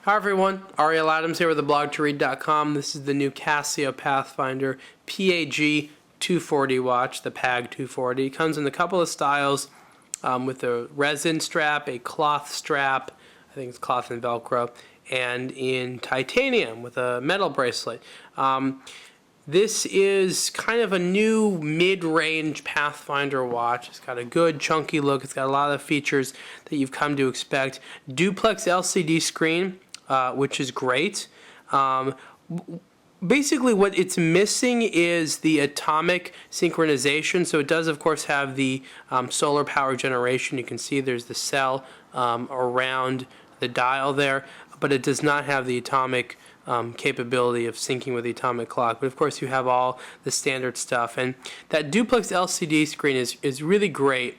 Hi everyone, Ariel Adams here with theblogtoread.com. This is the new Casio Pathfinder PAG-240 watch, the PAG-240. It comes in a couple of styles with a resin strap, a cloth strap, I think it's cloth and Velcro, and in titanium with a metal bracelet. This is kind of a new mid-range Pathfinder watch. It's got a good chunky look. It's got a lot of features that you've come to expect. Duplex Lcd Screen, which is great. Basically what it's missing is the atomic synchronization. So it does of course have the solar power generation. You can see there's the cell around the dial there, but it does not have the atomic capability of syncing with the atomic clock. But of course you have all the standard stuff, and that Duplex LCD screen is really great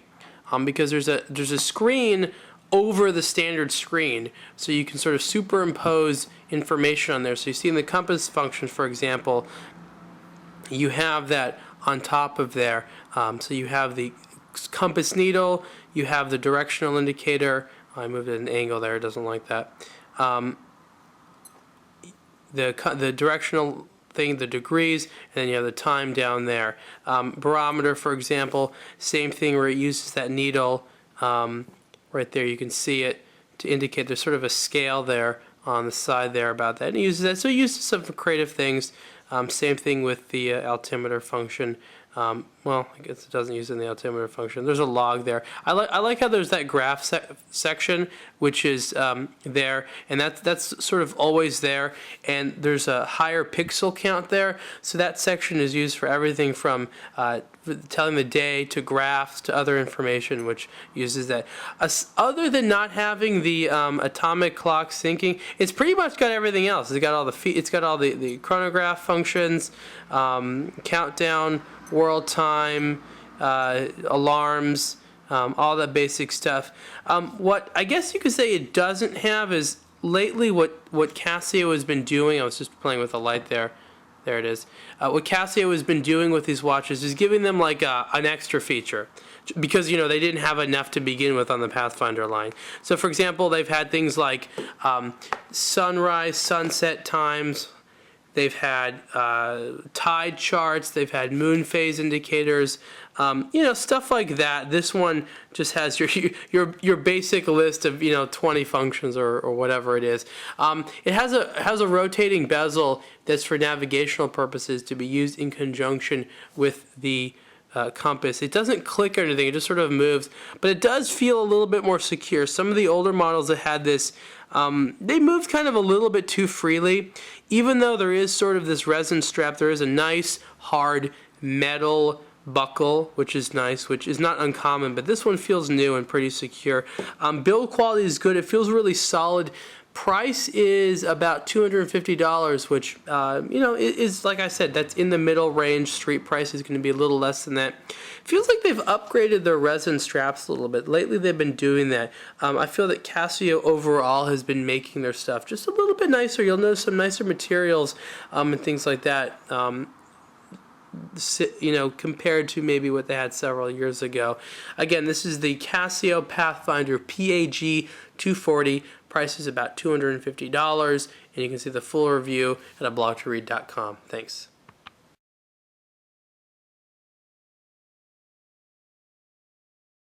because there's a screen over the standard screen, so you can sort of superimpose information on there. So you see in the compass function, for example, you have that on top of there. So you have the compass needle, you have the directional indicator. I moved at an angle there, it doesn't like that. The directional thing, the degrees, and then you have the time down there. Barometer, for example, same thing where it uses that needle right there. You can see it to indicate there's sort of a scale there on the side there about that. And it uses that, so it uses some creative things. Same thing with the altimeter function. Well, I guess it doesn't use it in the altimeter function. There's a log there. I like how there's that graph section, which is there, and that's sort of always there. And there's a higher pixel count there, so that section is used for everything from telling the day to graphs to other information, which uses that. Other than not having the atomic clock syncing, it's pretty much got everything else. It's got all the chronograph functions, countdown, world time, alarms, all that basic stuff. What I guess you could say it doesn't have is lately what Casio has been doing. I was just playing with the light there. There it is. What Casio has been doing with these watches is giving them like an extra feature, because you know they didn't have enough to begin with on the Pathfinder line. So for example, they've had things like sunrise, sunset times. They've had tide charts. They've had moon phase indicators. Stuff like that. This one just has your basic list of 20 functions or whatever it is. It has a rotating bezel that's for navigational purposes to be used in conjunction with the compass. It doesn't click or anything, it just sort of moves, but it does feel a little bit more secure. Some of the older models that had this, they moved kind of a little bit too freely. Even though there is sort of this resin strap, there is a nice hard metal buckle, which is nice, which is not uncommon, but this one feels new and pretty secure. Build quality is good, it feels really solid. Price is about $250, which is, like I said, that's in the middle range. Street price is going to be a little less than that. Feels like they've upgraded their resin straps a little bit. Lately they've been doing that. I feel that Casio overall has been making their stuff just a little bit nicer. You'll notice some nicer materials and things like that. Compared to maybe what they had several years ago. Again, this is the Casio Pathfinder PAG-240. Price is about $250, and you can see the full review at blogtoread.com. Thanks.